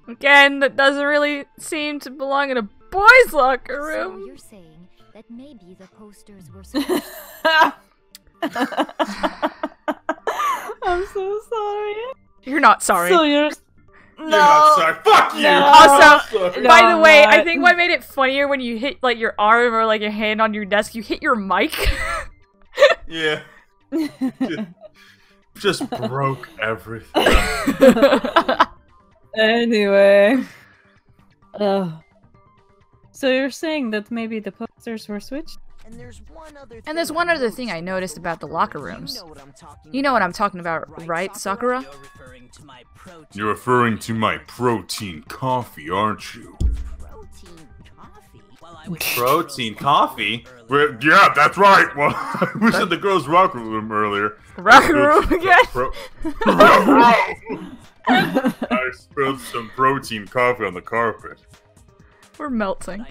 Again, that doesn't really seem to belong in a boys' locker room. So you're saying that maybe the posters were I'm so sorry. You're not sorry. So you're... You're not sorry. Fuck you! No. Also, No, by the way, I'm I not. think what made it funnier when you hit like your arm or like your hand on your desk, you hit your mic. Yeah. Just broke everything. Anyway. So you're saying that maybe the posters were switched? And And there's one other thing I noticed about the locker rooms. You know what I'm talking about, right, Sakura? You're referring to my protein coffee, aren't you? Protein coffee? Yeah, that's right. Well, I was in the girls' locker room earlier. Locker room again? I spilled some protein coffee on the carpet. We're melting.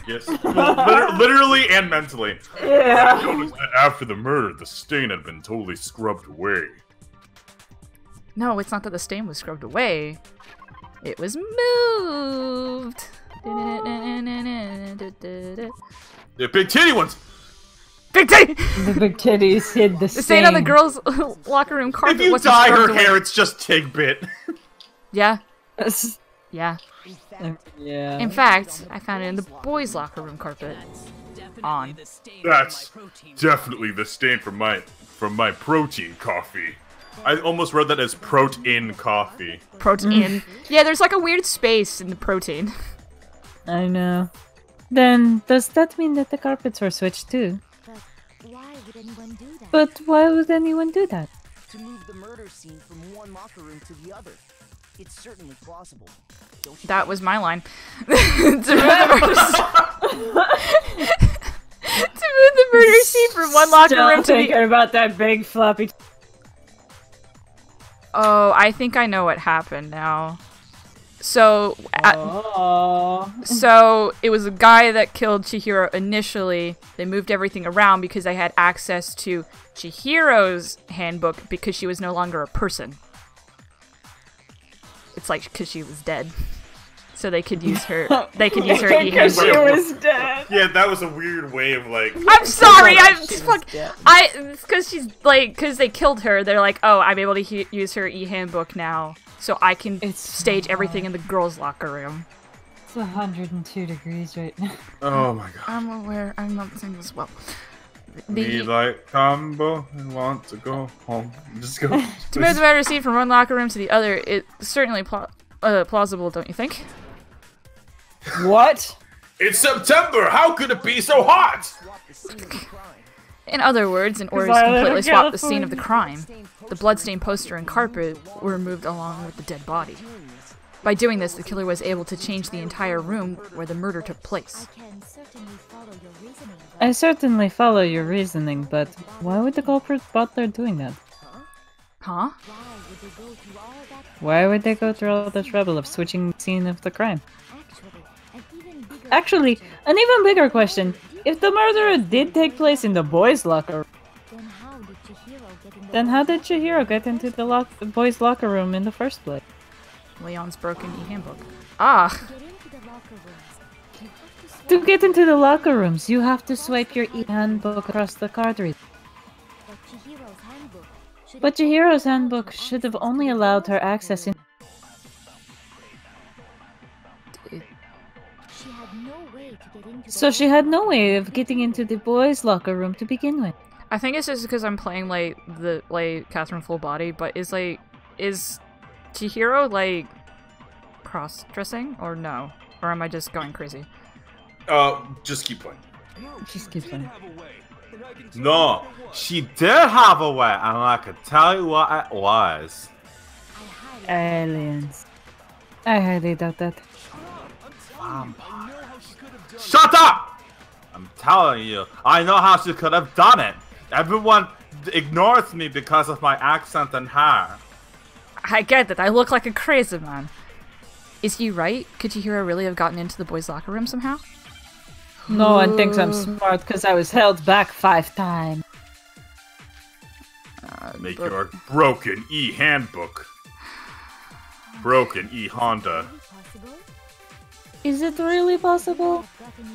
Yes, well, literally and mentally. Yeah. I noticed that after the murder, the stain had been totally scrubbed away. No, it's not that the stain was scrubbed away. It was moved. The big titty ones! Big T! The big titties hid the The stain. stain on the girls' locker room carpet If you wasn't dye her scrubbed away. hair, it's just Tigbit. Yeah, yeah. Yeah. In fact, I found it in the boys' locker room carpet. On. That's definitely the stain from my protein coffee. I almost read that as protein coffee. Protein. Yeah, there's like a weird space in the protein. I know. Then, does that mean that the carpets were switched too? Why would anyone do that? But why would anyone do that? To move the murder scene from one locker room to the other. It's certainly plausible. Don't you That was my line. To move the murder scene from one locker Still room to thinking the... about that big floppy. Oh, I think I know what happened now. So, so it was a guy that killed Chihiro initially. They moved everything around because they had access to Chihiro's handbook because she was no longer a person. It's like because she was dead, so they could use her. They could use her e-handbook. She was dead. Yeah, that was a weird way of like. I'm sorry. I'm She was fuck. dead. Because she's like, because they killed her. They're like, oh, I'm able to use her e-handbook now, so I can It's stage so everything in the girls' locker room. It's 102 degrees right now. Oh my god. I'm aware. I'm not saying this well. Me like combo and want to go home. Just go. To move the murder scene from one locker room to the other, it's certainly plausible, don't you think? What? It's September. How could it be so hot? swap the scene of the crime? In other words, in order to I live in completely swap the scene of the California. crime, the bloodstained poster and carpet were removed along with the dead body. By doing this, the killer was able to change the entire room where the murder took place. I can certainly follow your reasoning, I certainly follow your reasoning, but why would the culprit butler doing that? Huh? why would they go through all that? Why would they go through all the trouble of switching the scene of the crime? Actually, An even bigger question. If the murder did take place in the boys' locker, then how did Chihiro get into the boys' locker room in the first place? Leon's broken e-handbook. Ah! To get into the locker rooms, you have to swipe your e-handbook across the card reader. But Chihiro's handbook should have only allowed her access in. So she had no way of getting into the boys' locker room to begin with. I think it's just because I'm playing, like, Catherine Full Body, but is Chihiro, like, cross-dressing, or no? Or am I just going crazy? Just keep playing. Just keep playing. No, she did have a way, and I could tell you what it was. Aliens. I highly doubt that. Shut up! I'm telling you, I know how she could have done it. Everyone ignores me because of my accent and hair. I get that. I look like a crazy man. Is he right? Could Chihiro really have gotten into the boys' locker room somehow? No one thinks I'm smart because I was held back 5 times. Make your broken e-handbook. broken, E Honda. Is it really possible?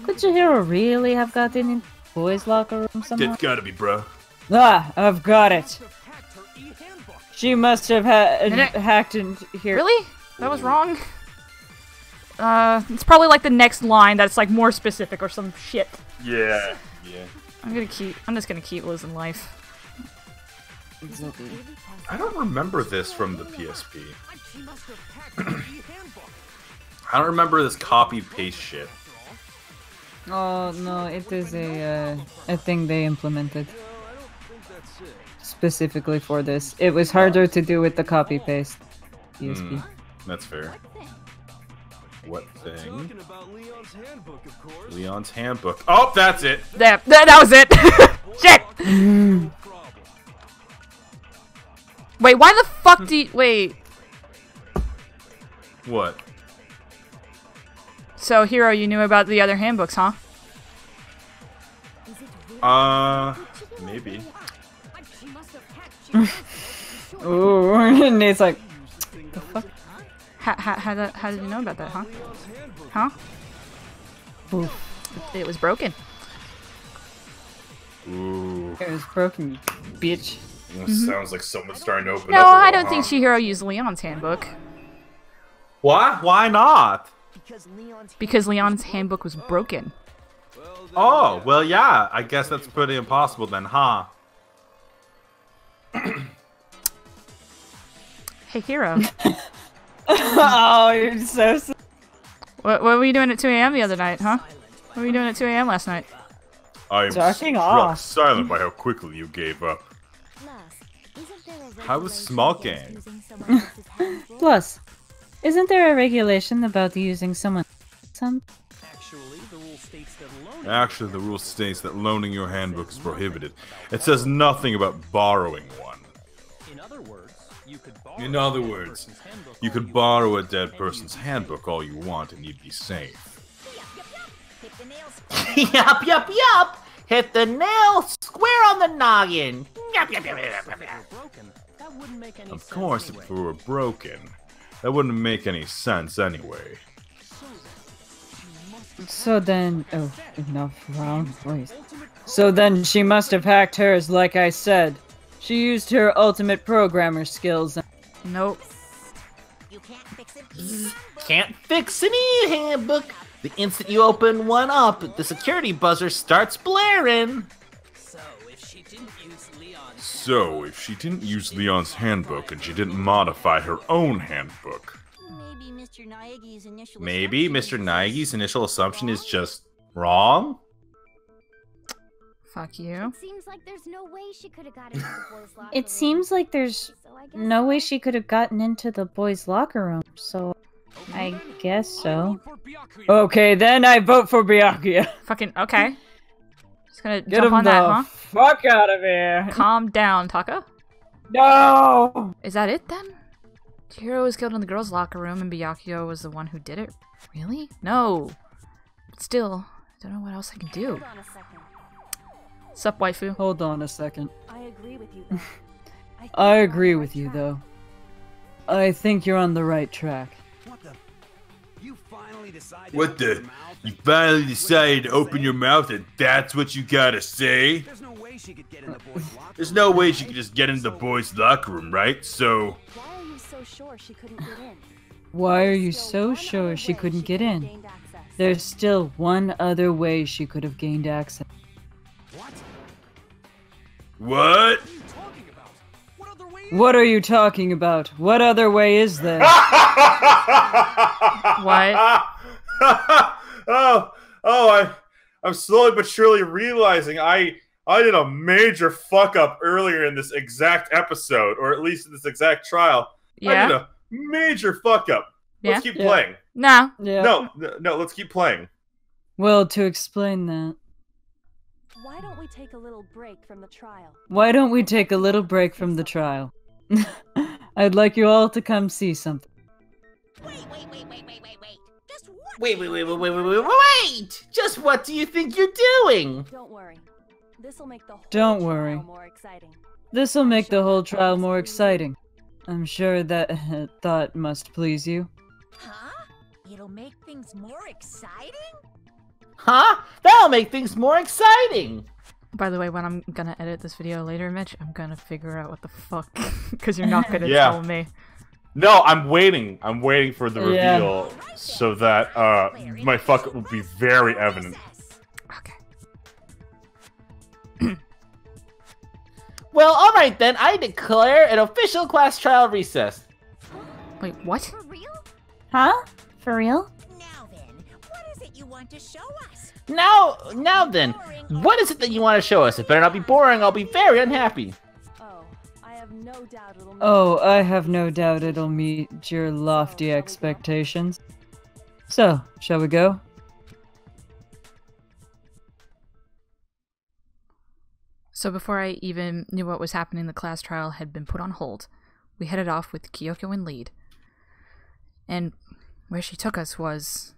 Could Chihiro really have gotten in boys' locker room somehow? It's gotta be, bro. Ah, I've got it. She must have hacked in here. Really? That was wrong? It's probably like the next line that's like more specific or some shit. Yeah. Yeah. I'm just gonna keep losing life. It's okay. I don't remember this from the PSP. I don't remember this copy-paste shit. Oh no, it is a thing they implemented specifically for this. It was harder to do with the copy paste. PSP. That's fair. What thing? Leon's handbook. Oh, that's it. That was it. Shit. Wait, why the fuck do you wait? What? So, Hiro, you knew about the other handbooks, huh? Maybe. Ooh, and it's like, The fuck? How did you know about that, huh? Huh? oof, It was broken. Ooh. it was broken, bitch. Sounds like someone's starting to open No, up. I don't think Chihiro used Leon's handbook. Why? Why not? Because Leon's handbook was broken. Oh, well, yeah. I guess that's pretty impossible then, huh? Hey, Hiro. Oh, you're so. What were you doing at 2 a.m. the other night, huh? What were you doing at 2 a.m. last night? I am Jacking struck off. silent by how quickly you gave up. I was smoking. Plus, isn't there a regulation about using someone? Actually, the rule states that loaning your handbook is prohibited. It says nothing about borrowing one. In other words, you could borrow a dead person's handbook all you want and you'd be safe. Yup, yup, yup! Hit the nail square on the noggin! Yup, yup, yup, yup, yup, yup. Of course, if it were broken, that wouldn't make any sense anyway. So then, oh, enough wrong voice. So then she must have hacked hers, like I said. She used her ultimate programmer skills. Nope. Can't fix an e-handbook! The instant you open one up, the security buzzer starts blaring! So, if she didn't use Leon's handbook and she didn't modify her own handbook, maybe Mr. Naigi's initial assumption is just wrong? Fuck you. Seems like there's no way she could have gotten into the boys' locker It seems like there's no way she could have gotten into the boys' locker room, so I guess so. Okay, then I vote for Byakuya. Fucking, okay. Just gonna Get jump him on the that, huh? fuck out of here. Calm down, Taka. No! Is that it then? Chihiro was killed in the girls' locker room and Byakuya was the one who did it? Really? No. But still, I don't know what else I can do. Hold on a second. Sup, waifu? Hold on a second. I agree with you, though. I agree with you, though. I think you're on the right track. What the? You finally decided to open your mouth and that's what you gotta say? There's no way she could just get into the boys' locker room, right? So... Why are you so sure she couldn't get in? Why are you so sure she couldn't get in? There's still one other way she could have gained access. What? What are you talking about? What other way is there? What? I'm slowly but surely realizing I did a major fuck up earlier in this exact episode, or at least in this exact trial. I did Yeah? a major fuck up. Let's keep Yeah. playing. Nah. Yeah. No, let's keep playing. Well, to explain that, Why don't we take a little break from the trial? why don't we take a little break from the trial? I'd like you all to come see something. Wait! Just what do you think you're doing? Don't worry. This'll make the whole Don't trial worry. more exciting. This'll make the whole trial more exciting. I'm sure that thought must please you. Huh? It'll make things more exciting? Huh? That'll make things more exciting! By the way, when I'm gonna edit this video later, Mitch, I'm gonna figure out what the fuck, because you're not gonna Yeah. tell me. No, I'm waiting. I'm waiting for the reveal so that my fuck up will be very evident. Okay. Well, alright then, I declare an official class trial recess. Wait, what? For real? Huh? For real? Now then, what is it you want to show us? Now then, what is it that you want to show us? It better not be boring, I'll be very unhappy. Oh, I have no doubt it'll. Oh, I have no doubt it'll meet your lofty expectations. So, shall we go? So before I even knew what was happening, the class trial had been put on hold. We headed off with Kyoko in lead. And where she took us was...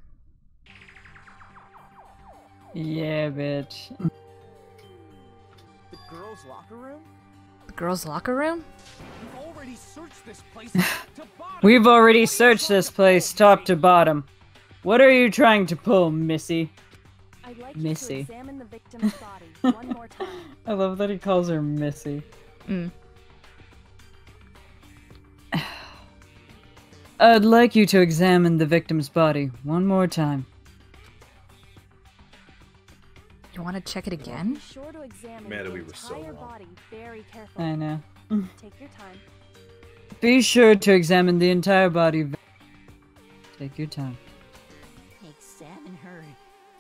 Yeah, bitch. The girls' locker room? the girls' locker room? We've already searched this place to bottom. We've already searched this place top to bottom. What are you trying to pull, Missy? I'd like Missy. you to examine the victim's body one more time. I love that he calls her Missy. Mm. I'd like you to examine the victim's body one more time. You want to check it again? Be sure to examine Man, the we were so entire wrong. body very carefully. I know. Take your time. Be sure to examine the entire body. Take your time. Examine her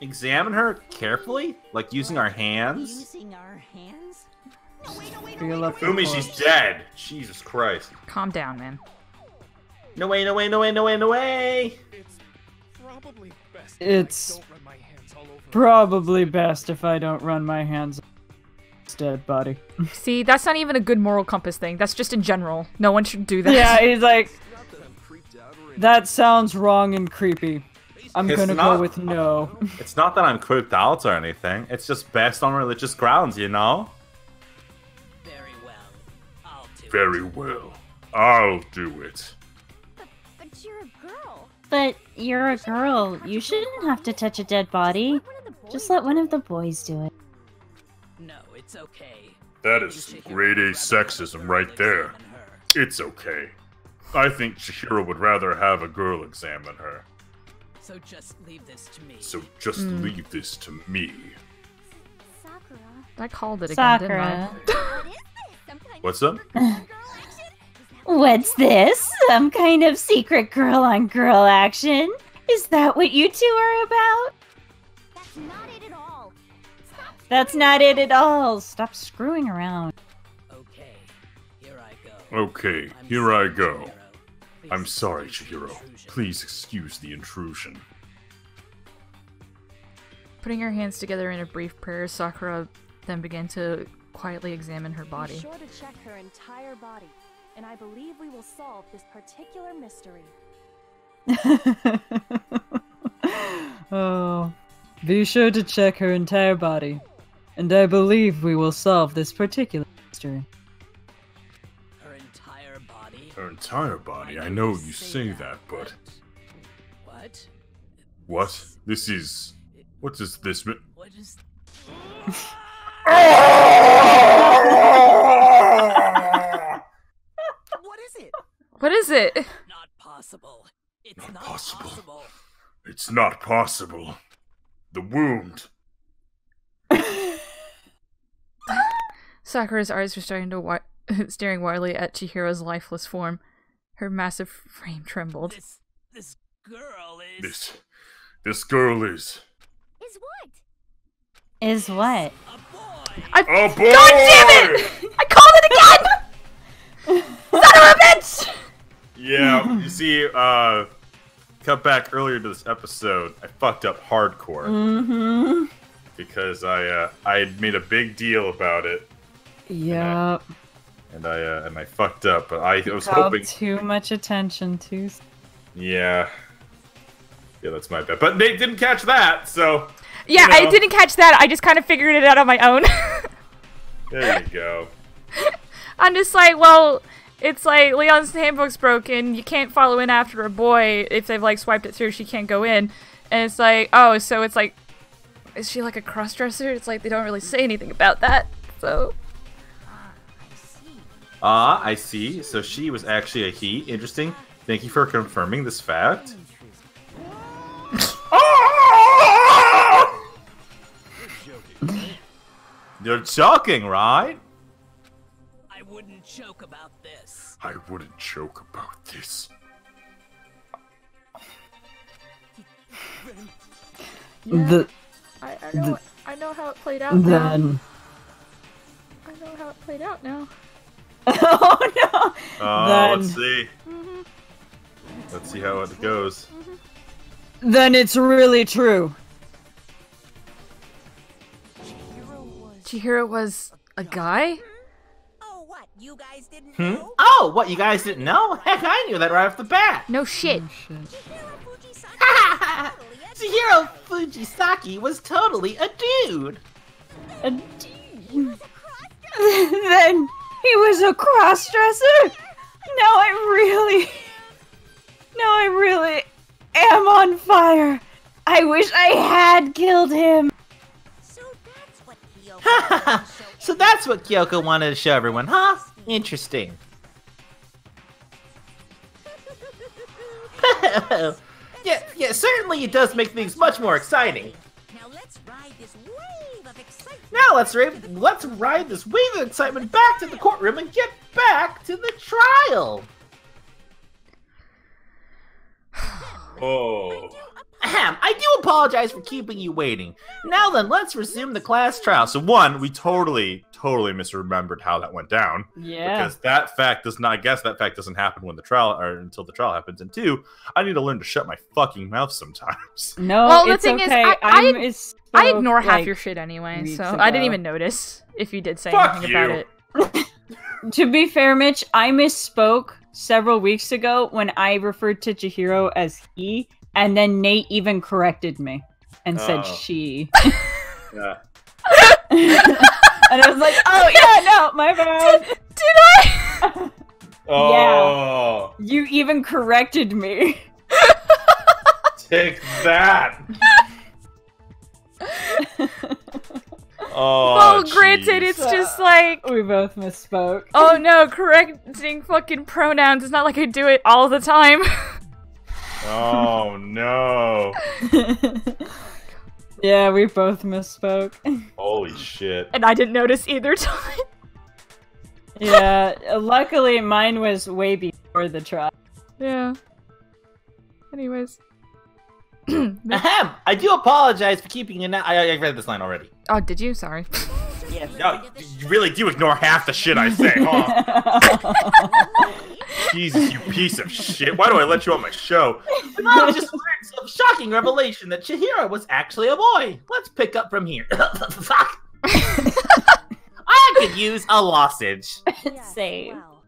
Examine her carefully? Like using our hands? using our hands? Feel up the Umi, corpse. she's dead. Jesus Christ. Calm down, man. No way, no way, no way, no way, no way! It's probably best It's if I don't run my hands all over. probably best if I don't run my hands on this dead body. See, that's not even a good moral compass thing. That's just in general. No one should do that. Yeah, he's like, Not that I'm creeped out or anything. that sounds wrong and creepy. I'm It's gonna not- go with no. It's not that I'm creeped out or anything. It's just based on religious grounds, you know? Very well. I'll do Very well. I'll do it. But you're a girl. But you're a girl. You shouldn't have to touch a dead body. Just let one of the boys do it. No, it's okay. That is some grade A sexism right there. It's okay. I think Chihiro would rather have a girl examine her. So just leave this to me. So just leave this to me. Sakura. I called it again, didn't I? Sakura. What's up? What's this? Some kind of secret girl on girl action? Is that what you two are about? That's not it at all. That's not it at all. Stop screwing around. Okay, here I go. Okay, I'm here I sorry, go. Chihiro. Please I'm sorry, excuse the Chihiro. intrusion. Please excuse the intrusion. Putting her hands together in a brief prayer, Sakura then began to quietly examine her Be body. sure to check her entire body, and I believe we will solve this particular mystery. Oh. Be sure to check her entire body. And I believe we will solve this particular mystery. Her entire body? Her entire body. I know you say that, but What? what? This is. What does this mean? What is... What is it? What is it? Not possible. It's Not not, possible. possible. It's not possible. The wound. Sakura's eyes were starting to staring wildly at Chihiro's lifeless form. Her massive frame trembled. This girl is... This girl is. Is what? Is what? a boy! A boy! God damn it! I called it again! Son of a bitch! Yeah, you see, cut back earlier to this episode, I fucked up hardcore. Mm-hmm. Because I had made a big deal about it, Yup. and I fucked up, but I was Called hoping... too much attention to. Yeah. Yeah, that's my bad. But they didn't catch that, so... Yeah, You know. I didn't catch that. I just kind of figured it out on my own. There you go. I'm just like, well, It's like Leon's handbook's broken. You can't follow in after a boy if they've like swiped it through. She can't go in, and it's like, oh, so it's like, is she like a cross-dresser? It's like they don't really say anything about that. So. I see. So she was actually a he. Interesting. Thank you for confirming this fact. You're joking, right? I wouldn't joke about this. I wouldn't joke about this. The I know how it played out now. then. I know how it played out now. Oh no! Then, Let's see. Let's see how it goes. then it's really true. Chihiro was a guy? Oh, what? You guys didn't Hmm? know? Oh, what, you guys didn't know? Heck, I knew that right off the bat. No shit. Chihiro Fujisaki was totally a dude. Then he was a cross-dresser? Now I really am on fire. I wish I had killed him. So that's what Kyoko wanted to show everyone, huh? Interesting. Yeah, certainly it does make things much more exciting. Now let's ride this wave of excitement. Now let's ride this wave of excitement back to the courtroom and get back to the trial. Oh. Ahem, I do apologize for keeping you waiting. Now then, let's resume the class trial. So one, we totally misremembered how that went down. Yeah. Because that fact does not, I guess that fact doesn't happen when the trial, or until the trial happens. And two, I need to learn to shut my fucking mouth sometimes. No, Well, the it's thing is, okay. I ignore half like, your shit anyway, weeks so ago. I didn't even notice if you did say Fuck anything about you. it. To be fair, Mitch, I misspoke several weeks ago when I referred to Chihiro as he, and then Nate even corrected me and said Oh. she. Yeah. And I was like, oh yeah, no, my bad. Did I? Oh. You even corrected me. Take that. Oh, Well, granted, jeez. it's just like, We both misspoke. oh no, correcting fucking pronouns. It's not like I do it all the time. Oh no. Yeah, we both misspoke. Holy shit. And I didn't notice either time. Yeah, luckily mine was way before the trial. Yeah. Anyways. Ahem, I do apologize for keeping you. I read this line already. Oh, did you? Sorry. No, you really do ignore half the shit I say, huh? Jesus, you piece of shit. Why do I let you on my show? I just learned some shocking revelation that Chihiro was actually a boy. Let's pick up from here. Fuck. I could use a lozenge. Same. Wow.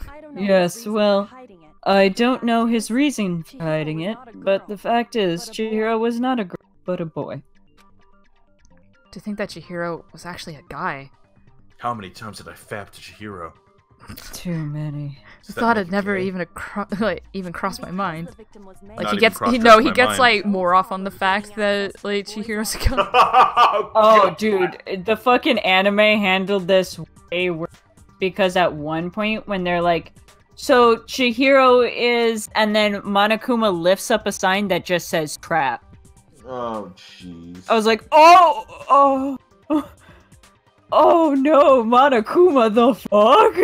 I don't know Yes, his reason well, for hiding it. I don't know his reason for Chihiro hiding was it, not a but girl, the fact is, but a boy. Chihiro was not a girl, but a boy. To think that Chihiro was actually a guy. How many times did I fap to Chihiro? Too many. The Does that thought make had you never gay? even crossed my Because mind. the victim was male. Like Not he even gets, crossed no, he my gets mind. like more off on the fact that like Chihiro's a guy. Oh, dude, the fucking anime handled this way worse. Because at one point, when they're like, so Chihiro is, and then Monokuma lifts up a sign that just says trap. Oh, jeez. I was like, oh no, Monokuma, the fuck?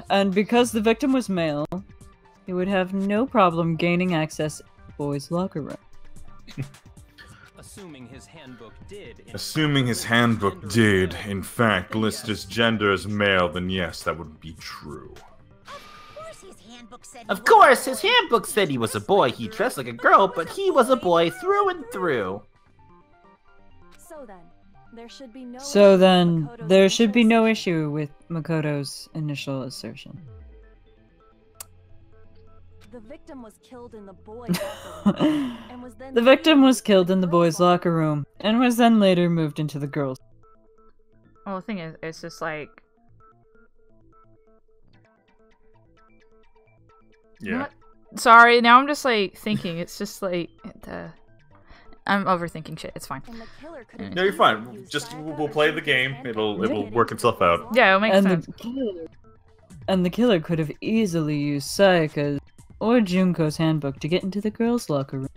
And because the victim was male, he would have no problem gaining access to the boys' locker room. Assuming his handbook did. Assuming his handbook did, in fact, list his gender as male, then yes, that would be true. Of course, his handbook said he was a boy. He dressed like a girl, but he was a boy through and through. So then, there should be no So issue then, with Makoto's there should be initial no assertion. issue with Makoto's initial assertion. The victim was killed in the boys' locker room, and was then The victim was taken to killed in the boys' locker room, and was then later moved into the girls'. Well, the thing is, it's just like Yeah. What? Sorry, now I'm just like thinking. It's just like I'm overthinking shit. It's fine. No, you're fine. Just we'll play the game. It'll work itself out. Yeah, it'll make sense. The killer could have easily used Sayaka's or Junko's handbook to get into the girls' locker room.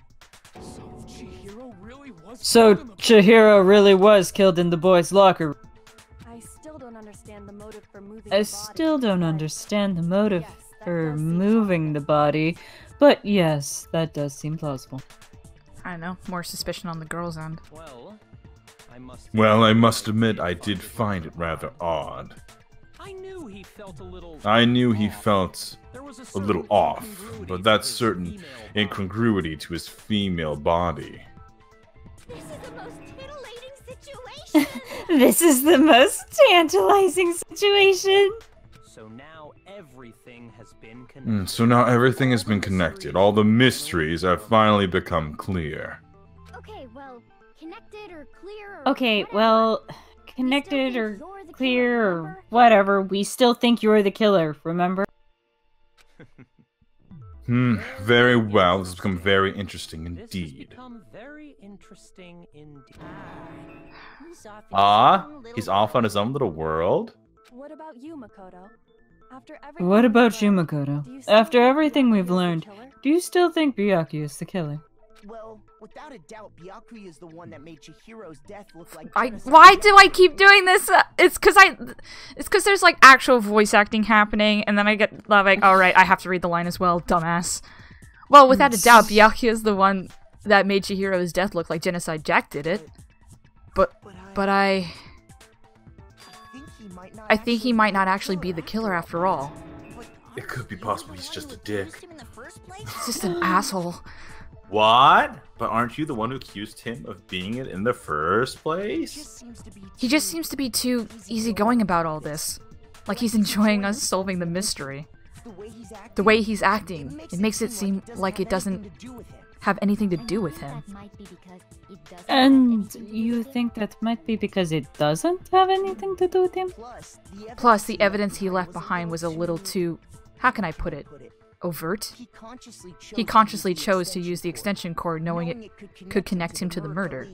So Chihiro really was killed in the boys' locker room. I still don't understand the motive for moving. I still don't understand the motive for moving the body, but yes, that does seem plausible. I don't know. More suspicion on the girl's end. Well, I must admit I did find it rather odd. I knew he felt a little off, but that's certain incongruity to his female body. This is the most titillating situation. This is the most tantalizing situation. So now everything has been connected. All the mysteries have finally become clear. Okay, well, connected or clear or Okay, whatever. well, connected or clear or whatever, we still think you're the killer, remember? Very well. This has become very interesting indeed. He's off on his own little world? What about you, Makoto? What about you, Makoto? After everything we've learned, do you still think Byakuya is the killer? Well, without a doubt, Byakuya is the one that made Chihiro's death look like Why do I keep doing this? It's because there's like actual voice acting happening, and then I get like, all right, I have to read the line as well, dumbass. Well, without a doubt, Byakuya is the one that made Chihiro's death look like Genocide Jack did it. But I think he might not actually be the killer after all. It could be possible he's just a dick. He's just an asshole. What? But aren't you the one who accused him of being it in the first place? He just seems to be too easygoing about all this. Like he's enjoying us solving the mystery. The way he's acting, it makes it seem like it doesn't have anything to do with him. And you think that might be because it doesn't have anything to do with him? Plus, the evidence he left behind was a little too, how can I put it, overt? He consciously chose to use the extension cord knowing it could connect him to the murder.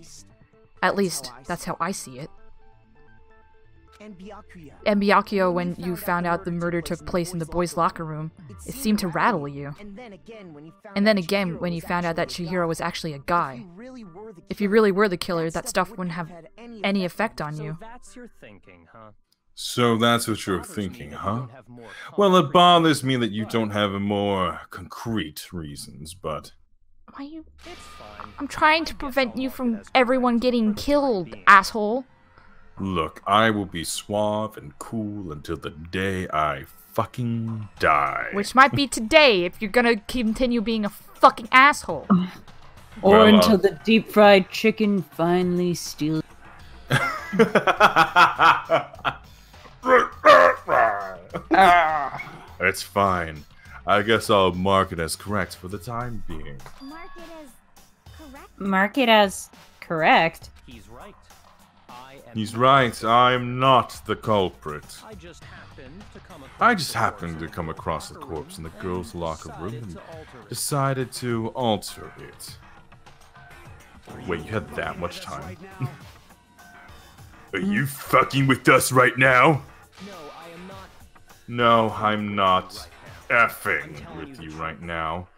At least, that's how I see it. And Byakuya, when you found out the murder took place in the boys' locker room, it seemed to rattle you. And then again, when you found out that Chihiro was actually a guy. If you really were the killer, that stuff wouldn't have any effect on you. So that's what you're thinking, huh? Well, it bothers me that you don't have more concrete reasons, but... Why you... I'm trying to prevent you from everyone getting killed, asshole. Look, I will be suave and cool until the day I fucking die. Which might be today, if you're gonna continue being a fucking asshole. Or until the deep-fried chicken finally steals. It's fine. I guess I'll mark it as correct for the time being. Mark it as correct? He's right. I'm not the culprit. I just happened to come across the corpse in the girls' locker room and decided to alter it. Wait, you had that much time? Are you fucking with us right now? No, I'm not effing with you right now.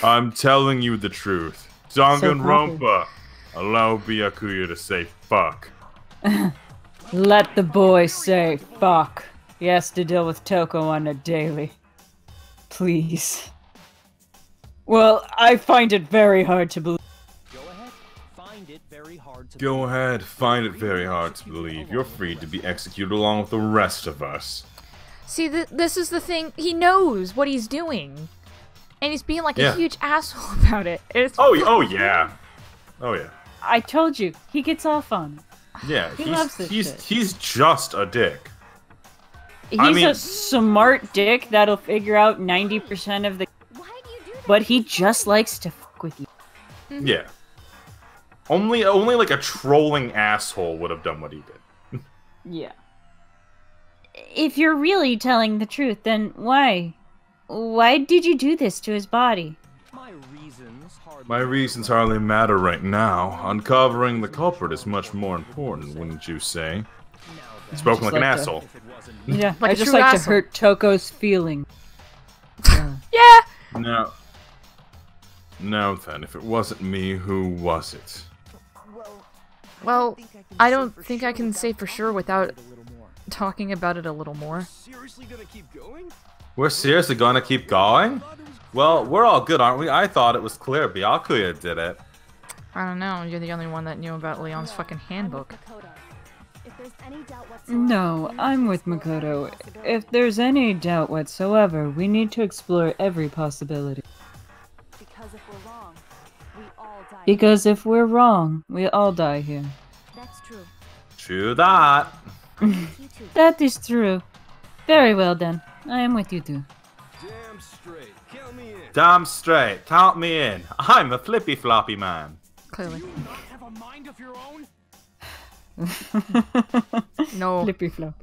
I'm telling you the truth. Danganronpa, allow Byakuya to say fuck. Let the boy say fuck. He has to deal with Toko on a daily. Please. Well, I find it very hard to believe. Go ahead, find it very hard to believe. You're free to be executed along with the rest of us. See, this is the thing. He knows what he's doing. And he's being like a huge asshole about it. Oh yeah. Oh yeah. I told you, he gets off on it. Yeah, he loves this shit. He's just a dick. He's a smart dick that'll figure out 90% of the... But he just likes to fuck with you. Yeah. Only like a trolling asshole would have done what he did. Yeah. If you're really telling the truth, then why? Why did you do this to his body? My reasons hardly matter right now. Uncovering the culprit is much more important, wouldn't you say? Spoken like an asshole. Yeah, Like I a just true like asshole. to hurt Toko's feeling. Yeah. No. No then, if it wasn't me, who was it? Well, I don't think I can say for sure without talking about it a little more. We're seriously gonna keep going? Well, we're all good, aren't we? I thought it was clear Byakuya did it. I don't know, you're the only one that knew about Leon's fucking handbook. No, I'm with Makoto. If there's any doubt whatsoever, we need to explore every possibility. Because if we're wrong, we all die here. That's true. True that. That is true. Very well then. I am with you too. Damn straight. Count me in. I'm a flippy floppy man. Clearly. Have a mind of your own? No. Flippy flop.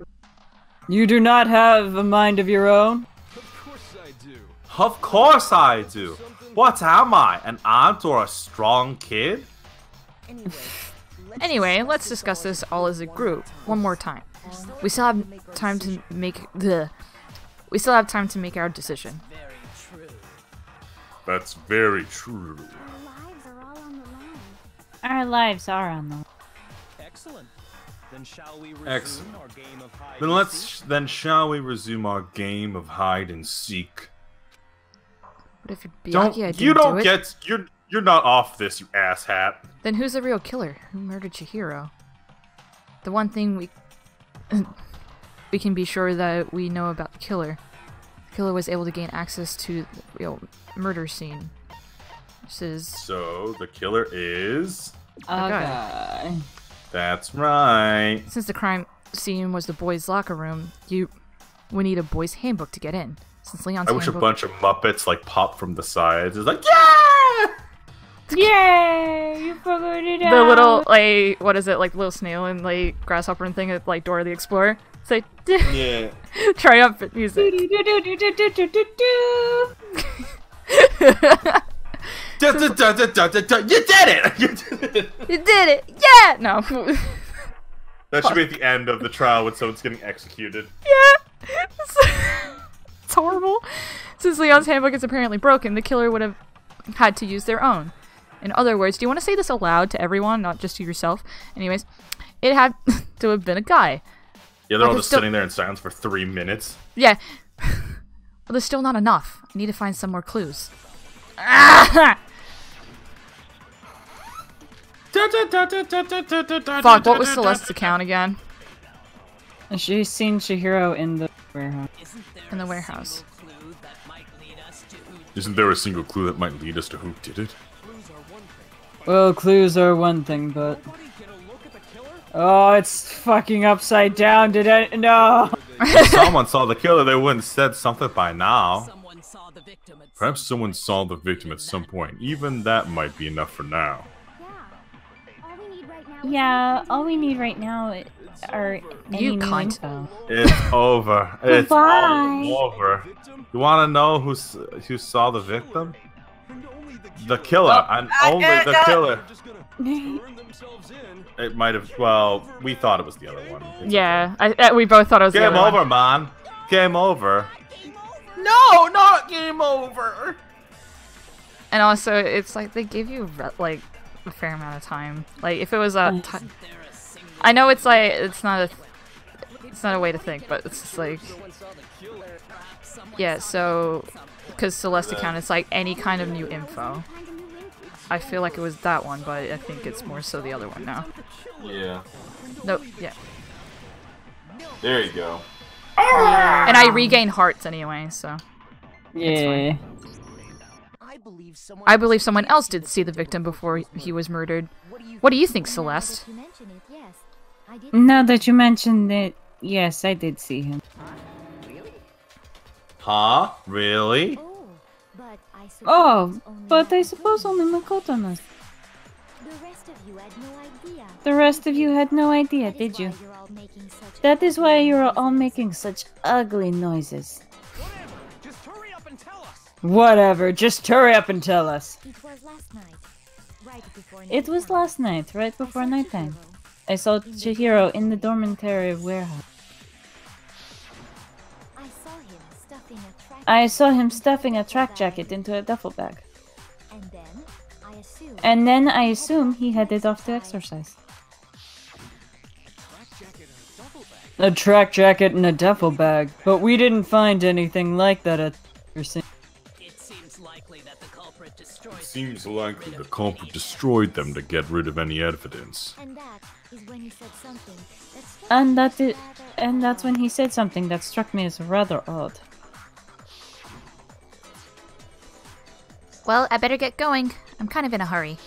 You do not have a mind of your own? Of course I do. Of course I do. What am I? An aunt or a strong kid? Anyway, let's discuss this all as a group one more time. We still have time to make our decision. That's very true. Our lives are on the line. Excellent. Then shall we resume Excellent. our game of hide Then shall we resume our game of hide and seek? But if Don't Byakuya didn't you don't do it, get you're not off this, you asshat. then who's the real killer? Who murdered Chihiro? The one thing we can be sure that we know about the killer. The killer was able to gain access to the real murder scene. This is So the killer is. Okay. That's right. Since the crime scene was the boys' locker room, we need a boys' handbook to get in. Since Leon's I wish a handbook... bunch of Muppets like pop from the sides. It's like, yeah! Yay! You figured it out! The little, like, what is it, like little snail and like grasshopper and thing at like Dora the Explorer. It's like, Yeah. triumphant music. You did it! You did it! You did it! Yeah! No. That should be at the end of the trial when someone's getting executed. Yeah! It's horrible. Since Leon's handbook is apparently broken, the killer would have had to use their own. In other words, do you want to say this aloud to everyone, not just to yourself? Anyways, it had to have been a guy. Yeah, they're all just sitting there in silence for 3 minutes. Yeah. Well, there's still not enough. I need to find some more clues. Ah! Fuck, what was Celeste's account again? She's seen Chihiro in the warehouse. In the warehouse. Isn't there a single clue that might lead us to who did it? Well, clues are one thing, but... Oh, it's fucking upside down, did I? No! If someone saw the killer, they wouldn't have said something by now. Perhaps someone saw the victim at some point. Even that might be enough for now. Yeah, all we need right now are You any new cunt. info. It's over. It's Goodbye. all over. You want to know who saw the victim? The killer, and only the killer. It might have. Well, we thought it was the other one. It's Yeah, we both thought it was the Game other over, one. man. Game over. No, not game over. And also, it's like they give you like a fair amount of time. Like if it was a, I know it's like it's not a way to think, but it's just like, yeah. So, because Celeste account, it's like any kind of new info. I feel like it was that one, but I think it's more so the other one now. Yeah. Nope. Yeah. There you go. And I regain hearts anyway, so. Yeah. I believe someone else did see the victim before he was murdered. What do you think, Celeste? Now that you mentioned it, yes, I did see him. Huh? Really? Oh, but I suppose only Makoto knows. The rest of you had no idea, did you? That is why you are all making such ugly noises. Whatever, just hurry up and tell us. It was last night, right before It was last night, right before nighttime. I saw Chihiro in the dormitory warehouse. I saw him stuffing a track jacket into a duffel bag. and And then I assume he headed off to exercise. A track jacket and a duffel bag, but we didn't find anything like that at your scene. It seems likely that the culprit destroyed. It seems likely the culprit destroyed them to get rid of any evidence. And that is when he said something And that's when he said something that struck me as rather odd. Well, I better get going. I'm kind of in a hurry.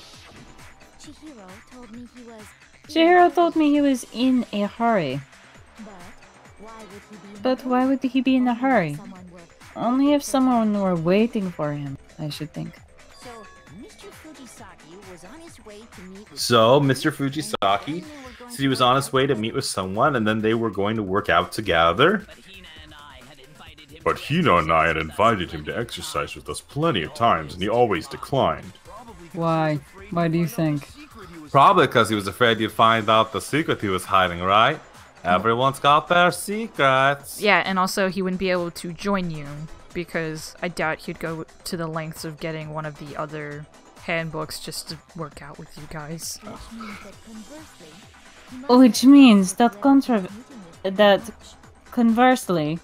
Chihiro told me he was. Chihiro told me he was in a hurry. But why would he be in a hurry? But why would he be in a hurry? Only if someone were waiting for him, I should think. So, Mr. Fujisaki was on his way to meet with So, Mr. Fujisaki said he was on his way to meet with someone, and then they were going to work out together. But Hina and I had invited him to exercise with us plenty of times, and he always declined. Why? Why do you think? Probably because he was afraid you'd find out the secret he was hiding, right? Everyone's got their secrets. Yeah, and also he wouldn't be able to join you because I doubt he'd go to the lengths of getting one of the other handbooks just to work out with you guys. Which means that conversely,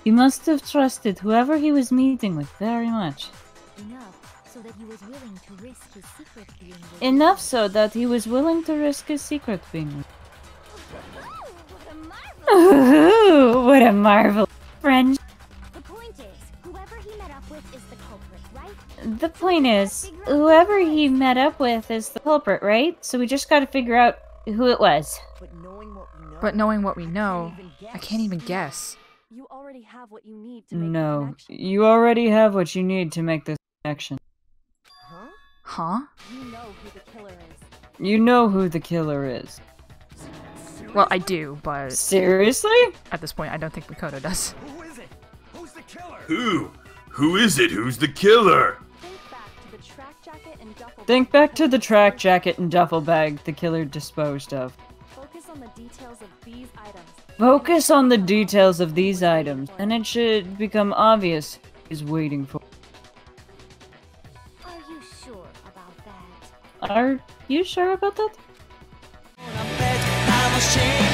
he must have trusted whoever he was meeting with very much. Enough so that he was willing to risk his secret being revealed. Enough so that he was willing to risk his secret being. Ooh, what a marvelous friend. The point is, whoever he met up with is the culprit, right? The point is, whoever he met up with is the culprit, right? So we just gotta figure out who it was. But knowing what we know, But knowing what we know, I can't even guess. you already have what you need to make the No, connection. you already have what you need to make this connection. Huh? You know who the killer is. You know who the killer is. Well, I do, but Seriously? at this point, I don't think Mikoto does. Who is it? Who's the killer? Who? Who is it? Who's the killer? Think back to the track jacket and duffel bag. Think back to the track jacket and duffel bag the killer disposed of. Focus on the details of these items. Focus on the details of these items, and it should become obvious he's waiting for. Are you sure about that? Are you sure about that? I was changed.